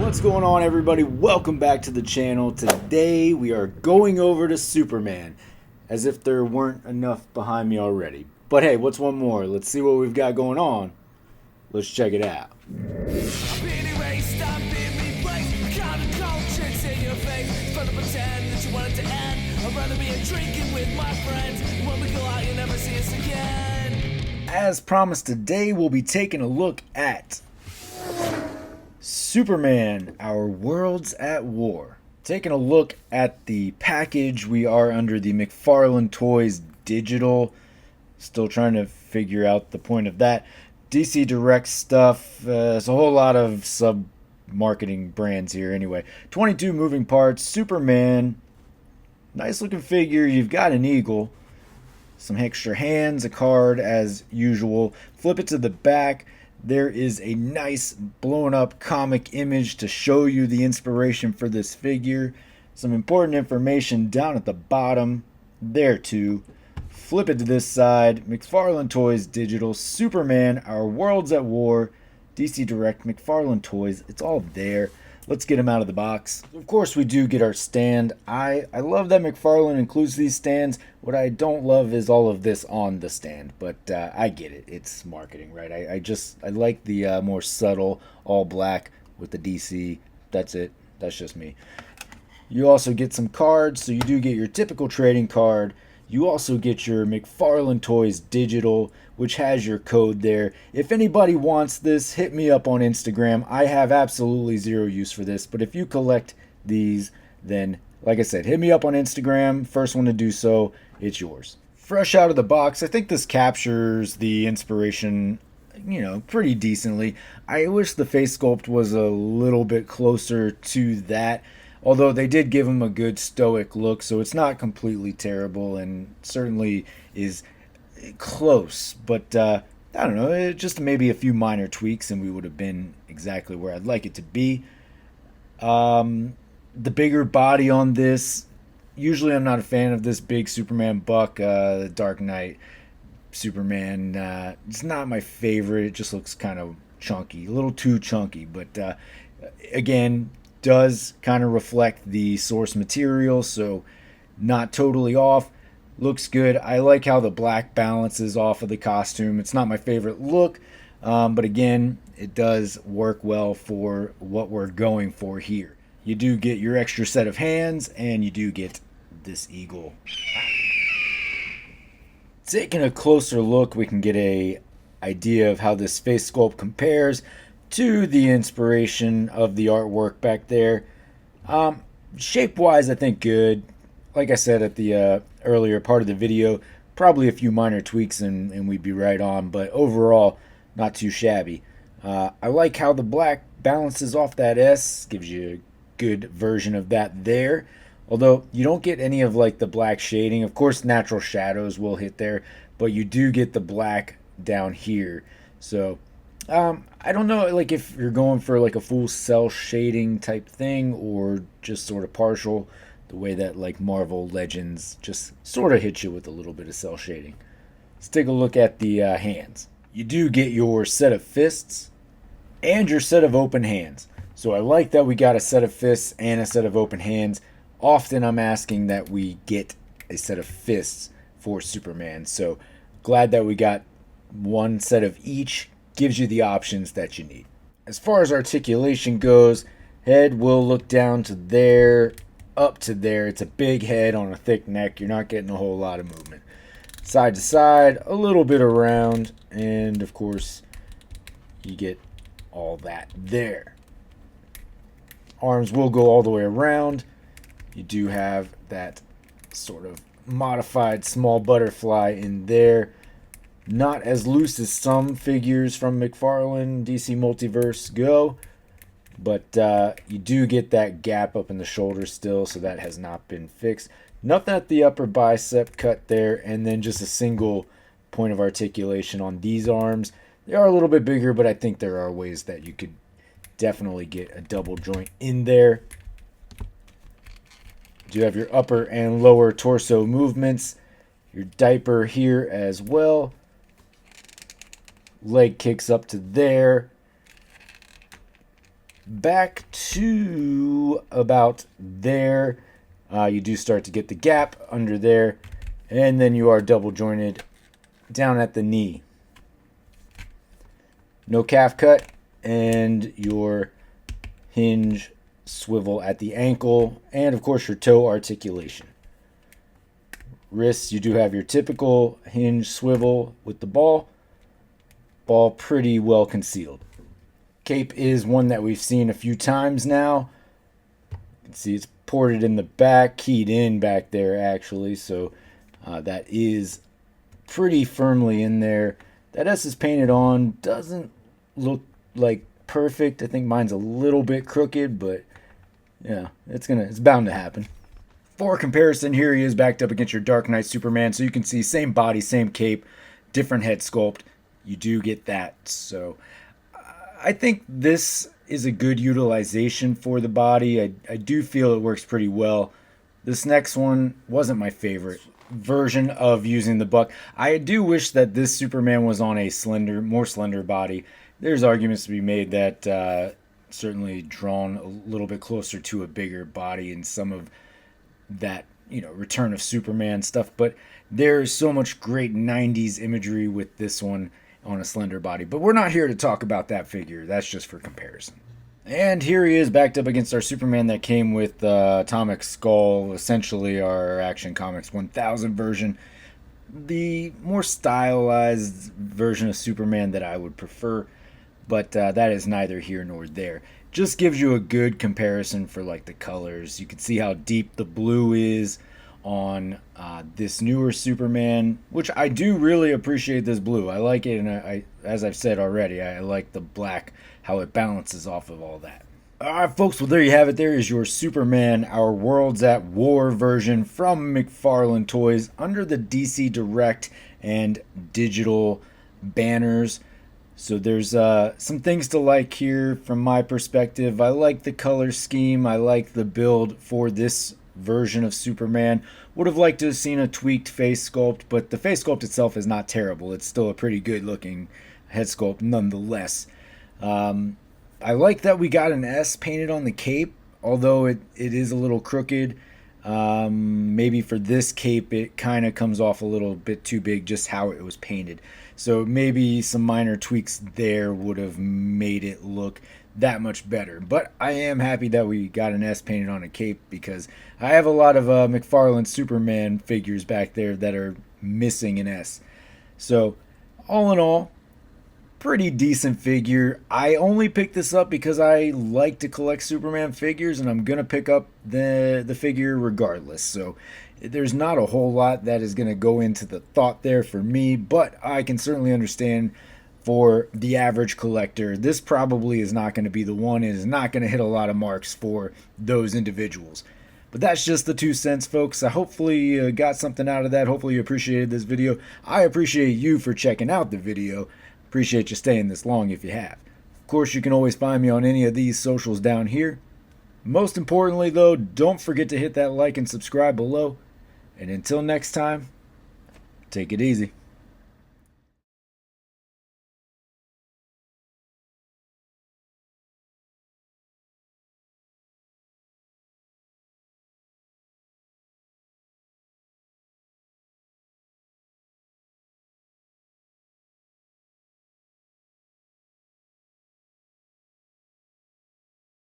What's going on, everybody? Welcome back to the channel. Today we are going over to Superman, as if there weren't enough behind me already. But hey, what's one more? Let's see what we've got going on. Let's check it out. As promised, today we'll be taking a look at Superman, Our Worlds at War. Taking a look at the package, we are under the McFarlane Toys Digital. Still trying to figure out the point of that. DC Direct stuff. There's a whole lot of sub-marketing brands here anyway. 22 moving parts. Superman. Nice looking figure. You've got an eagle. Some extra hands. A card as usual. Flip it to the back. There is a nice blown up comic image to show you the inspiration for this figure. Some important information down at the bottom there too. Flip it to this side. McFarlane Toys Digital, Superman, Our Worlds at War, DC Direct, McFarlane Toys. It's all there. Let's get them out of the box. Of course, we do get our stand. I love that McFarlane includes these stands. What I don't love is all of this on the stand, but I get it. It's marketing, right? I like the more subtle all black with the DC. That's it. That's just me. You also get some cards, so you do get your typical trading card. You also get your McFarlane Toys Digital, which has your code there. If anybody wants this, hit me up on Instagram. I have absolutely zero use for this, but if you collect these, then, like I said, hit me up on Instagram. First one to do so, it's yours. Fresh out of the box, I think this captures the inspiration, pretty decently. I wish the face sculpt was a little bit closer to that. Although they did give him a good stoic look, so it's not completely terrible and certainly is close. But I don't know, just maybe a few minor tweaks and we would have been exactly where I'd like it to be. The bigger body on this, usually I'm not a fan of this big Superman buck, Dark Knight Superman. It's not my favorite. It just looks kind of chunky, a little too chunky. But again, does kind of reflect the source material, so not totally off. Looks good. I like how the black balances off of the costume. It's not my favorite look, but again, it does work well for what we're going for here. You do get your extra set of hands, and you do get this eagle. Taking a closer look, we can get a idea of how this face sculpt compares to the inspiration of the artwork back there. Shape wise, I think good. Like I said at the earlier part of the video, probably a few minor tweaks and we'd be right on, but overall not too shabby. I like how the black balances off that S, gives you a good version of that there, although you don't get any of like the black shading. Of course natural shadows will hit there, but you do get the black down here. So I don't know, like if you're going for like a full cell shading type thing or just sort of partial, the way that like Marvel Legends just sort of hits you with a little bit of cell shading. Let's take a look at the hands. You do get your set of fists and your set of open hands. So I like that we got a set of fists and a set of open hands. Often I'm asking that we get a set of fists for Superman. So glad that we got one set of each. Gives you the options that you need. As far as articulation goes, head will look down to there, up to there. It's a big head on a thick neck. You're not getting a whole lot of movement. Side to side, a little bit around, and of course, you get all that there. Arms will go all the way around. You do have that sort of modified small butterfly in there. Not as loose as some figures from McFarlane DC Multiverse go, but you do get that gap up in the shoulder still, so that has not been fixed. Nothing at the upper bicep cut there, and then just a single point of articulation on these arms. They are a little bit bigger, but I think there are ways that you could definitely get a double joint in there. You have your upper and lower torso movements, your diaper here as well. Leg kicks up to there. back to about there. You do start to get the gap under there, and then you are double jointed down at the knee. No calf cut, and your hinge swivel at the ankle, and of course your toe articulation. Wrists, you do have your typical hinge swivel with the ball pretty well concealed. Cape is one that we've seen a few times now. You can see it's ported in the back, keyed in back there actually, so that is pretty firmly in there. That S is painted on, doesn't look like perfect. I think mine's a little bit crooked, but yeah, it's bound to happen. For comparison, here he is backed up against your Dark Knight Superman, so you can see same body, same cape, different head sculpt. You do get that. So I think this is a good utilization for the body. I do feel it works pretty well. This next one wasn't my favorite version of using the buck. I do wish that this Superman was on a more slender body. There's arguments to be made that certainly drawn a little bit closer to a bigger body in some of that, Return of Superman stuff, but there's so much great 90s imagery with this one on a slender body. But we're not here to talk about that figure. That's just for comparison. And here he is backed up against our Superman that came with Atomic Skull, essentially our Action Comics 1000 version. The more stylized version of Superman that I would prefer, but that is neither here nor there. Just gives you a good comparison for like the colors. You can see how deep the blue is on this newer Superman, which I do really appreciate this blue. I like it, and I as I've said already, I like the black, how it balances off of all that. Alright folks, well there you have it. There is your Superman, our Worlds at War version from McFarlane Toys under the DC Direct and digital banners. So there's some things to like here from my perspective. I like the color scheme. I like the build for this version of Superman. Would have liked to have seen a tweaked face sculpt, but the face sculpt itself is not terrible. It's still a pretty good looking head sculpt nonetheless. I like that we got an S painted on the cape, although it is a little crooked. Maybe for this cape it kind of comes off a little bit too big, just how it was painted. So maybe some minor tweaks there would have made it look that much better. But I am happy that we got an S painted on a cape, because I have a lot of McFarlane Superman figures back there that are missing an S. So all in all, pretty decent figure. I only picked this up because I like to collect Superman figures, and I'm gonna pick up the figure regardless. So there's not a whole lot that is gonna go into the thought there for me, but I can certainly understand for the average collector, this probably is not going to be the one. It is not going to hit a lot of marks for those individuals. But that's just the 2 cents, folks. I hopefully you got something out of that. Hopefully you appreciated this video. I appreciate you for checking out the video. Appreciate you staying this long if you have. Of course, you can always find me on any of these socials down here. Most importantly, though, don't forget to hit that like and subscribe below. And until next time, take it easy.